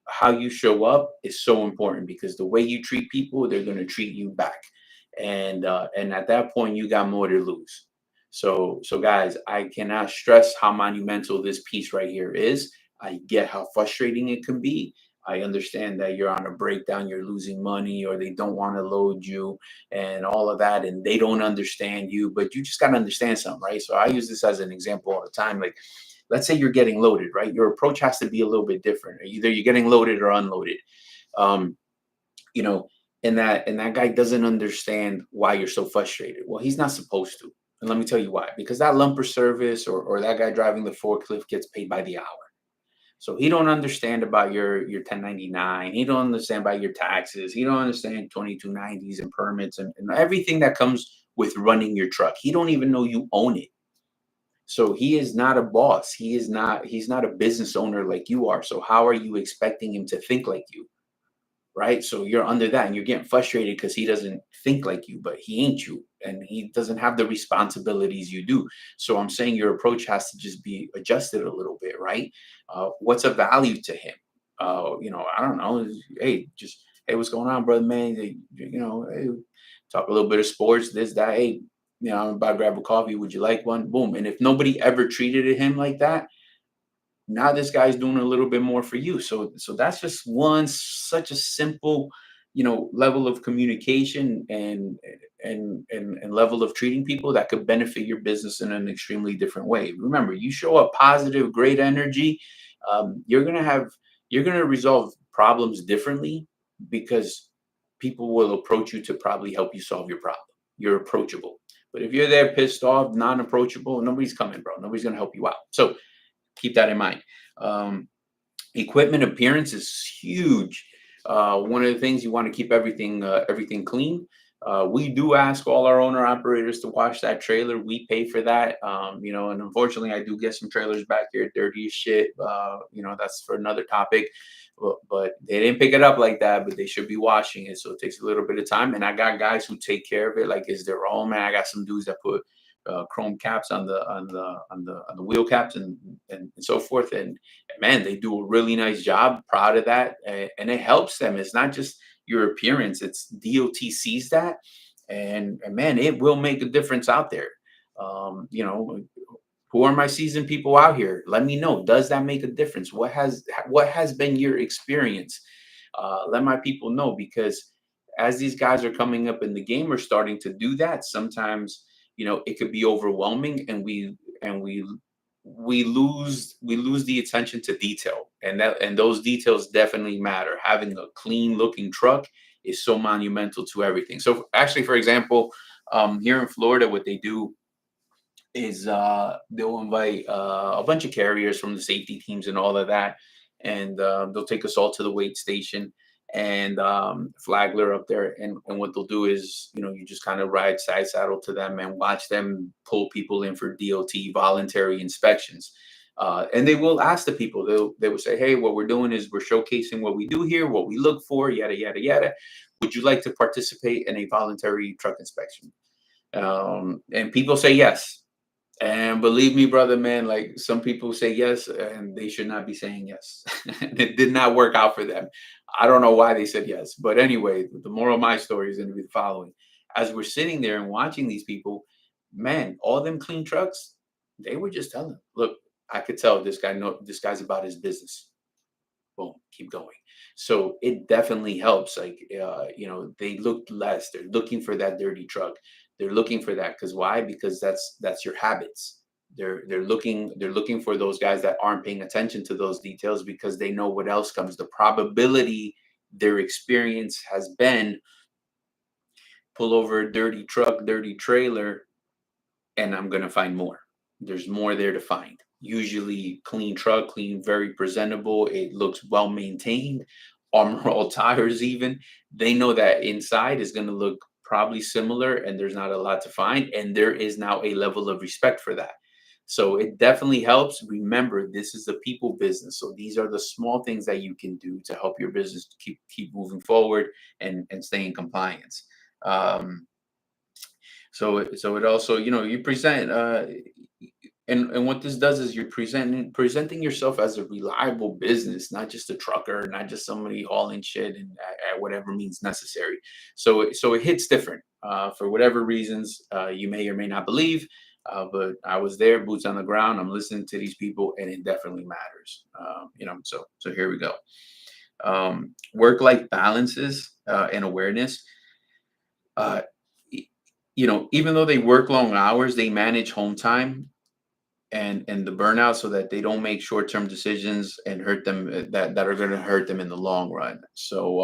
how you show up is so important, because the way you treat people, they're going to treat you back. And at that point, you got more to lose. So guys, I cannot stress how monumental this piece right here is. I get how frustrating it can be. I understand that you're on a breakdown, you're losing money, or they don't want to load you and all of that, and they don't understand you, but you just got to understand something, right? So I use this as an example all the time. Like, let's say you're getting loaded, right? Your approach has to be a little bit different. Either you're getting loaded or unloaded. Um, you know, and that guy doesn't understand why you're so frustrated. Well, he's not supposed to. And let me tell you why. Because that lumper service, or that guy driving the forklift, gets paid by the hour. So he don't understand about your 1099. He don't understand about your taxes. He don't understand 2290s and permits, and everything that comes with running your truck. He don't even know you own it. So he is not a boss. He's not a business owner like you are. So how are you expecting him to think like you? Right? So you're under that, and you're getting frustrated because he doesn't think like you, but he ain't you, and he doesn't have the responsibilities you do. So I'm saying your approach has to just be adjusted a little bit, right? What's a value to him? I don't know. Hey, just hey, what's going on, brother, man? Hey, talk a little bit of sports, this, that. Hey, I'm about to grab a coffee. Would you like one? Boom. And if nobody ever treated him like that, now this guy's doing a little bit more for you. So that's just one such a simple, level of communication and level of treating people that could benefit your business in an extremely different way. Remember, you show up positive, great energy, you're gonna resolve problems differently, because people will approach you to probably help you solve your problem. You're approachable. But if you're there pissed off, non-approachable, nobody's coming, bro. Nobody's gonna help you out. So keep that in mind. Um, Equipment appearance is huge. One of the things, you want to keep everything clean. We do ask all our owner operators to wash that trailer. We pay for that. And unfortunately, I do get some trailers back here dirty as shit. That's for another topic. But they didn't pick it up like that. But they should be washing it, so it takes a little bit of time. And I got guys who take care of it like it's their own. Man, I got some dudes that put chrome caps on the wheel caps and so forth. And man, they do a really nice job. Proud of that, and it helps them. It's not just your appearance; it's DOT sees that, and man, it will make a difference out there. Who are my seasoned people out here? Let me know. Does that make a difference? What has been your experience? Let my people know, because as these guys are coming up in the game or starting to do that, sometimes it could be overwhelming, and we lose the attention to detail, and those details definitely matter. Having a clean looking truck is so monumental to everything. So actually, for example, here in Florida, what they do is they'll invite a bunch of carriers from the safety teams and all of that, and they'll take us all to the weight station, and Flagler up there, and what they'll do is, you just kind of ride side saddle to them and watch them pull people in for DOT voluntary inspections. And they will ask the people. They will say, "Hey, what we're doing is we're showcasing what we do here, what we look for, yada yada yada. Would you like to participate in a voluntary truck inspection?" And people say yes. And believe me, brother, man, like, some people say yes, and they should not be saying yes. It did not work out for them. I don't know why they said yes. But anyway, the moral of my story is going to be the following. As we're sitting there and watching these people, man, all them clean trucks, they were just telling, look, I could tell this guy's about his business. Boom, keep going. So it definitely helps. Like, they look less. They're looking for that dirty truck. They're looking for that, because why? Because that's your habits. They're looking for those guys that aren't paying attention to those details, because they know what else comes. The probability their experience has been pull over a dirty truck, dirty trailer, and I'm gonna find more. There's more there to find. Usually clean truck, clean, very presentable. It looks well maintained. Armor all tires even. They know that inside is gonna look probably similar and there's not a lot to find. And there is now a level of respect for that. So it definitely helps. Remember, this is a people business. So these are the small things that you can do to help your business keep moving forward and stay in compliance. Um, so it also, you present and what this does is you're presenting yourself as a reliable business, not just a trucker, not just somebody hauling shit and at whatever means necessary. So it hits different for whatever reasons you may or may not believe. But I was there, boots on the ground. I'm listening to these people, and it definitely matters. So here we go. Work-life balances and awareness. Uh, Even though they work long hours, they manage home time and the burnout so that they don't make short-term decisions and hurt them that are going to hurt them in the long run. So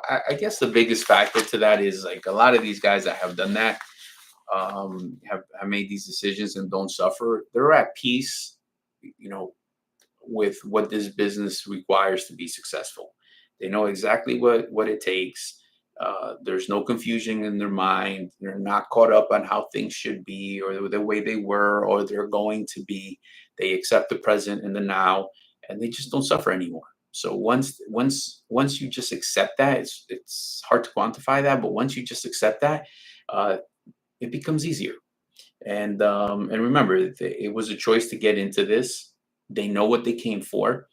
I guess the biggest factor to that is like a lot of these guys that have done that have made these decisions and don't suffer. They're at peace, you know, with what this business requires to be successful. They know exactly what it takes. There's no confusion in their mind. They're not caught up on how things should be or the way they were or they're going to be. They accept the present and the now, and they just don't suffer anymore. So once you just accept that, it's hard to quantify that, but once you just accept that, uh, it becomes easier. And remember, it was a choice to get into this. They know what they came for.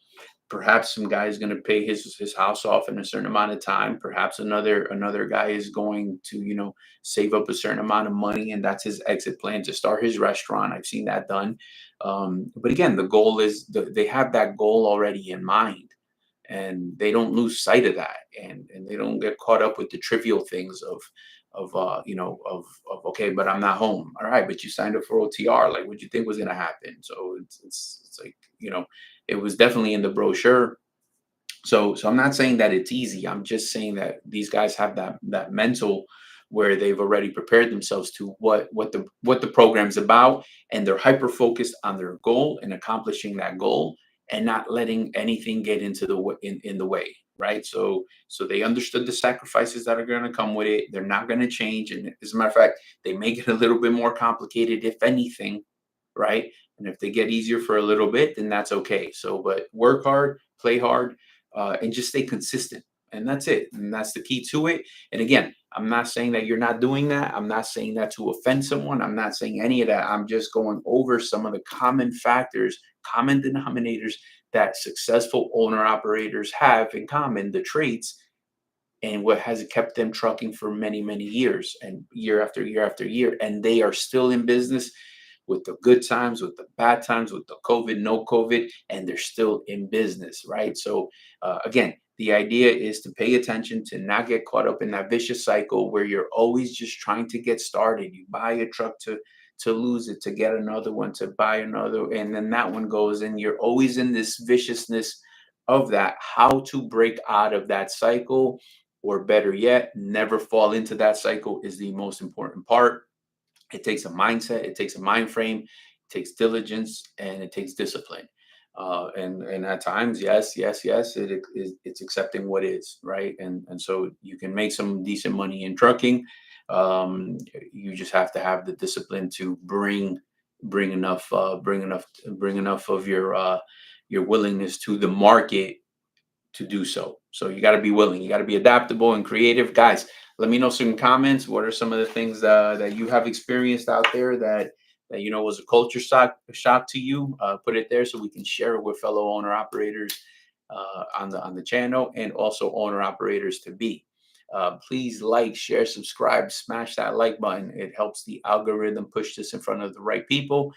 Perhaps some guy is going to pay his house off in a certain amount of time. Perhaps another guy is going to save up a certain amount of money, and that's his exit plan to start his restaurant. I've seen that done. But again, the goal is they have that goal already in mind, and they don't lose sight of that, and they don't get caught up with the trivial things of okay, but I'm not home. All right, but you signed up for OTR. Like, what do you think was going to happen? So it's like, it was definitely in the brochure. So I'm not saying that it's easy. I'm just saying that these guys have that mental where they've already prepared themselves to what the program's about, and they're hyper focused on their goal and accomplishing that goal, and not letting anything get into in the way. Right. So they understood the sacrifices that are going to come with it. They're not going to change. And as a matter of fact, they make it a little bit more complicated, if anything, right? And if they get easier for a little bit, then that's okay. So, but work hard, play hard, and just stay consistent. And that's it. And that's the key to it. And again, I'm not saying that you're not doing that. I'm not saying that to offend someone. I'm not saying any of that. I'm just going over some of the common factors, common denominators that successful owner operators have in common, the traits, and what has kept them trucking for many, many years and year after year after year. And they are still in business with the good times, with the bad times, with the COVID, no COVID, and they're still in business, right? So, again, the idea is to pay attention, to not get caught up in that vicious cycle where you're always just trying to get started. You buy a truck to lose it, to get another one, to buy another, and then that one goes, and you're always in this viciousness of that. How to break out of that cycle, or better yet, never fall into that cycle, is the most important part. It takes a mindset, it takes a mind frame, it takes diligence, and it takes discipline. And at times, yes, it's accepting what is, right. And so you can make some decent money in trucking. You just have to have the discipline to bring enough of your willingness to the market to do so. So you got to be willing. You got to be adaptable and creative, guys. Let me know some comments. What are some of the things that you have experienced out there that was a culture shock to you? Put it there so we can share it with fellow owner operators on the channel, and also owner operators to be. Please like, share, subscribe, smash that like button. It helps the algorithm push this in front of the right people.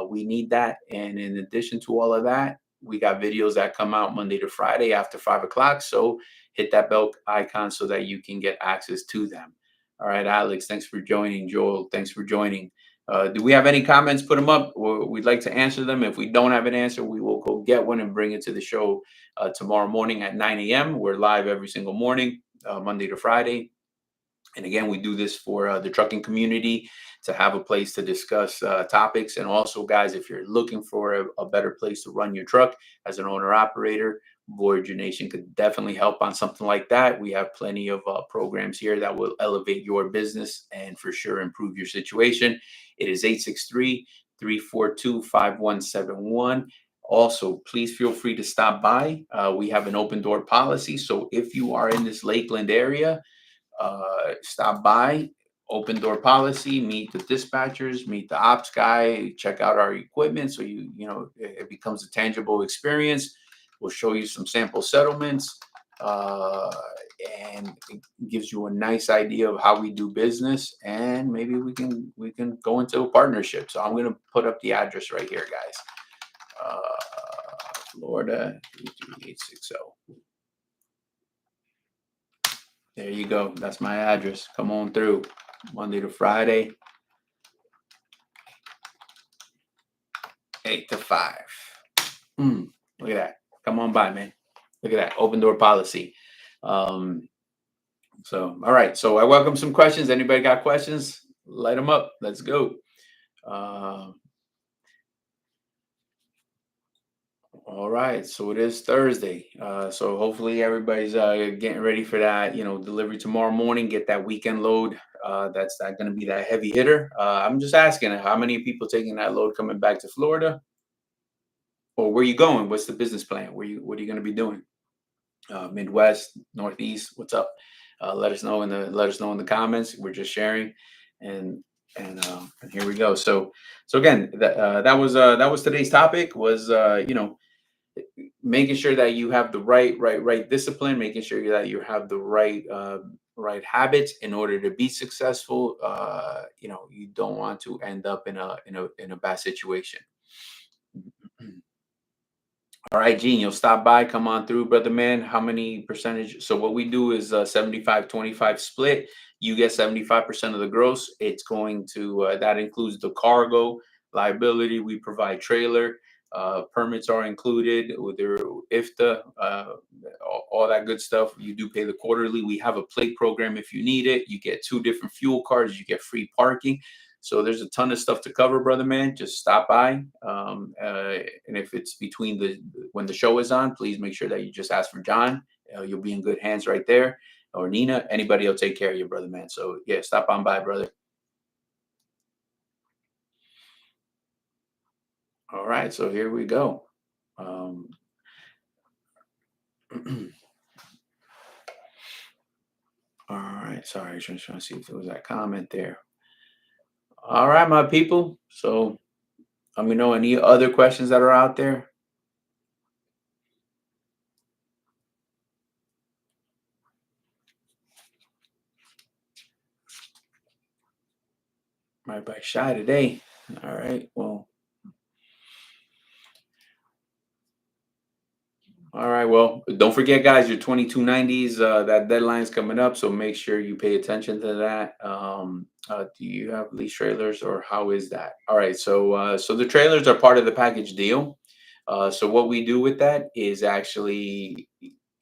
We need that. And in addition to all of that, we got videos that come out Monday to Friday after 5 o'clock. So hit that bell icon so that you can get access to them. All right, Alex, thanks for joining. Joel, thanks for joining. Do we have any comments? Put them up. We'd like to answer them. If we don't have an answer, we will go get one and bring it to the show tomorrow morning at 9 a.m. We're live every single morning, Monday to Friday. And again, we do this for the trucking community to have a place to discuss topics. And also, guys, if you're looking for a better place to run your truck as an owner operator, Voyager Nation could definitely help on something like that. We have plenty of programs here that will elevate your business and for sure improve your situation. It is 863-342-5171. Also, please feel free to stop by. We have an open door policy. So if you are in this Lakeland area, stop by, open door policy, meet the dispatchers, meet the ops guy, check out our equipment. So it becomes a tangible experience. We'll show you some sample settlements, uh, and it gives you a nice idea of how we do business. And maybe we can go into a partnership. So I'm gonna put up the address right here, guys. Florida 33860. There you go. That's my address. Come on through. Monday to Friday, 8 to 5. Look at that. Come on by, man. Look at that. Open door policy. All right. So I welcome some questions. Anybody got questions? Light them up. Let's go. All right. So it is Thursday. So hopefully everybody's getting ready for that, delivery tomorrow morning. Get that weekend load. That's not going to be that heavy hitter. I'm just asking, how many people taking that load coming back to Florida? Or where you going? What's the business plan? What are you going to be doing? Midwest, Northeast, what's up? Let us know in the comments. We're just sharing, and and here we go. So again, that was today's topic. Was making sure that you have the right discipline, making sure that you have the right habits in order to be successful. You don't want to end up in a bad situation. All right, Gene, you'll stop by, come on through, brother man. How many percentage? So what we do is 75-25 split. You get 75% of the gross. It's going to that includes the cargo liability. We provide trailer. Permits are included with their IFTA, all that good stuff. You do pay the quarterly. We have a plate program if you need it. You get 2 different fuel cards. You get free parking. So there's a ton of stuff to cover, brother man. Just stop by. And if it's between when the show is on, please make sure that you just ask for John. You'll be in good hands right there. Or Nina, anybody will take care of you, brother man. So yeah, stop on by, brother. All right, so here we go. All right, sorry, just trying to see if there was that comment there. All right, my people. So let me know any other questions that are out there. Right back shy today. All right, well. All right. Well, don't forget, guys, your 2290s. That deadline's coming up, so make sure you pay attention to that. Do you have lease trailers, or how is that? All right. So the trailers are part of the package deal. So what we do with that is actually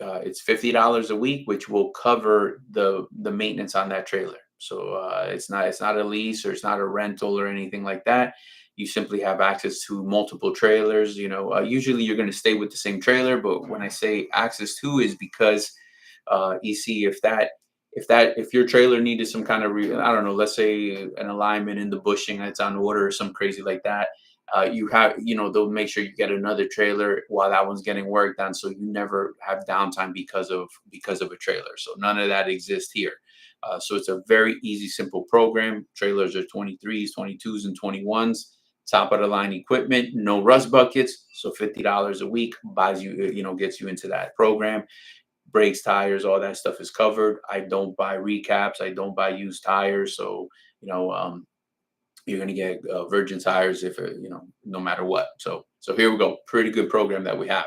it's $50 a week, which will cover the maintenance on that trailer. So it's not a lease or it's not a rental or anything like that. You simply have access to multiple trailers. Usually you're going to stay with the same trailer, but when I say access to is because you see if your trailer needed some kind of I don't know, let's say an alignment in the bushing that's on order or some crazy like that. They'll make sure you get another trailer while that one's getting work done, so you never have downtime because of a trailer. So none of that exists here. So it's a very easy, simple program. Trailers are 23s, 22s, and 21s. Top of the line equipment, no rust buckets. So $50 a week buys you, gets you into that program. Brakes, tires, all that stuff is covered. I don't buy recaps. I don't buy used tires. So, you're going to get virgin tires if no matter what. So here we go. Pretty good program that we have.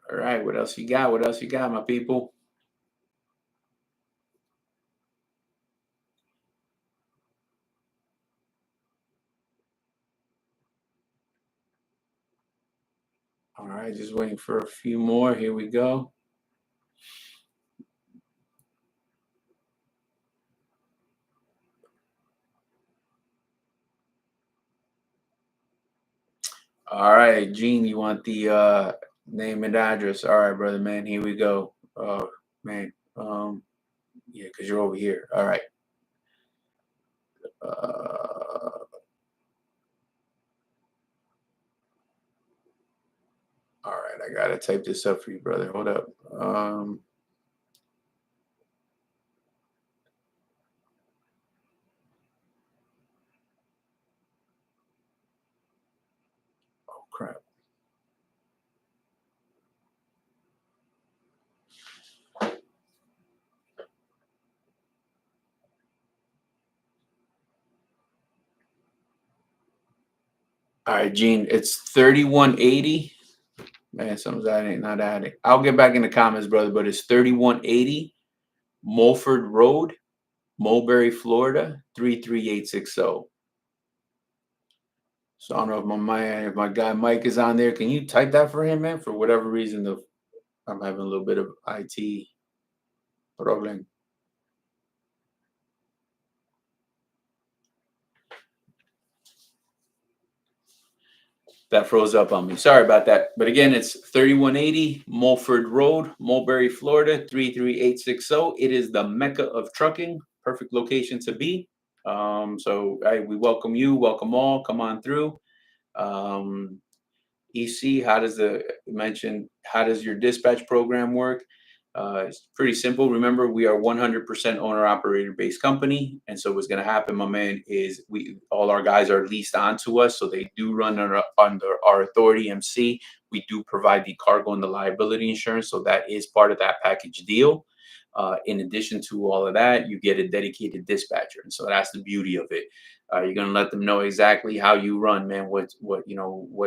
All right, what else you got? What else you got, my people? All right, just waiting for a few more. Here we go. All right, Gene, you want the name and address? All right, brother, man. Here we go. Man. Yeah, because you're over here. All right. Uh, all right, I gotta type this up for you, brother. Hold up. Oh crap. All right, Gene, it's 3180. Man, something's adding, not adding. I'll get back in the comments, brother, but it's 3180 Mulford Road, Mulberry, Florida, 33860. So I don't know if my guy Mike is on there. Can you type that for him, man? For whatever reason, I'm having a little bit of IT problem. That froze up on me. Sorry about that. But again, it's 3180 Mulford Road, Mulberry, Florida, 33860. It is the mecca of trucking. Perfect location to be. So we welcome you, welcome all. Come on through. Um, EC, how does your dispatch program work? It's pretty simple. Remember, we are 100% owner operator based company, and so what's going to happen, my man, is we all our guys are leased onto us, so they do run under our authority MC. We do provide the cargo and the liability insurance, so that is part of that package deal. In addition to all of that, you get a dedicated dispatcher, and so that's the beauty of it. You're gonna let them know exactly how you run, man. What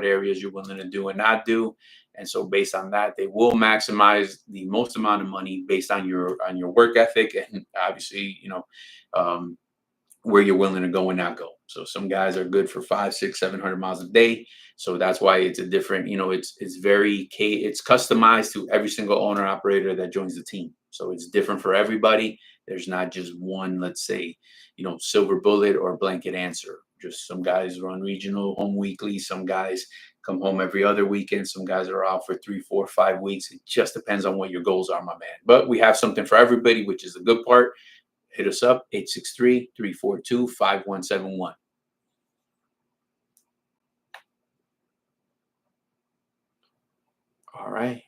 areas you're willing to do and not do, and so based on that, they will maximize the most amount of money based on your work ethic and obviously, um, where you're willing to go and not go. So some guys are good for 5, 6, 700 miles a day. So that's why it's a different, it's customized to every single owner operator that joins the team. So it's different for everybody. There's not just one, let's say, silver bullet or blanket answer. Just some guys run regional home weekly. Some guys come home every other weekend. Some guys are out for 3, 4, 5 weeks. It just depends on what your goals are, my man. But we have something for everybody, which is a good part. Hit us up, 863-342-5171. All right.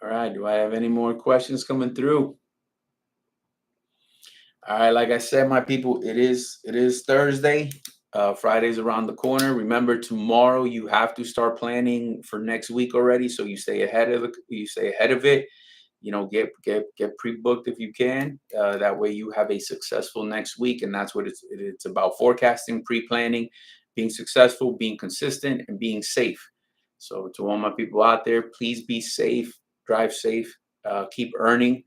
All right. Do I have any more questions coming through? All right. Like I said, my people, it is Thursday. Friday's around the corner. Remember, tomorrow you have to start planning for next week already, so you stay ahead of it. Get pre-booked if you can. That way you have a successful next week, and that's what it's about: forecasting, pre-planning, being successful, being consistent, and being safe. So to all my people out there, please be safe, drive safe, keep earning.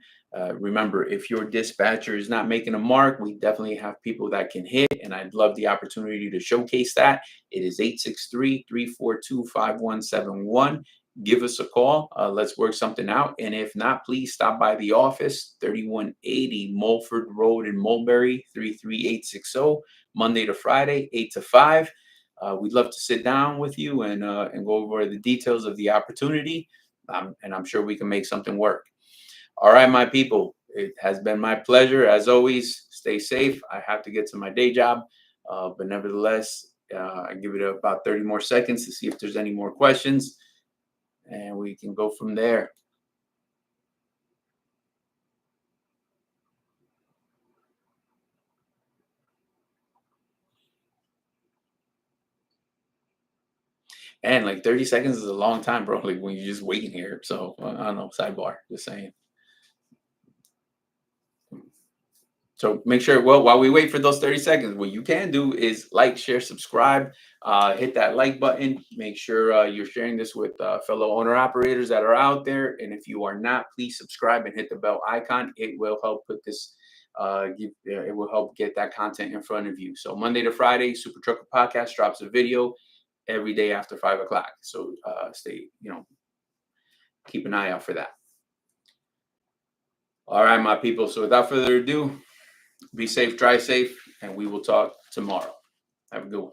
Remember, if your dispatcher is not making a mark, we definitely have people that can hit, and I'd love the opportunity to showcase that. It is 863-342-5171. Give us a call. Let's work something out. And if not, please stop by the office, 3180 Mulford Road in Mulberry, 33860, Monday to Friday, 8 to 5. We'd love to sit down with you and go over the details of the opportunity. And I'm sure we can make something work. All right, my people, it has been my pleasure. As always, stay safe. I have to get to my day job. But nevertheless, I give it about 30 more seconds to see if there's any more questions, and we can go from there. And like 30 seconds is a long time, bro. Like when you're just waiting here. So I don't know, sidebar, just saying. So make sure, well, while we wait for those 30 seconds, what you can do is like, share, subscribe, hit that like button. Make sure you're sharing this with fellow owner operators that are out there. And if you are not, please subscribe and hit the bell icon. It will help put this, it will help get that content in front of you. So Monday to Friday, Super Trucker Podcast drops a video every day after 5 o'clock. So stay, keep an eye out for that. All right, my people. So without further ado, be safe, drive safe, and we will talk tomorrow. Have a good one.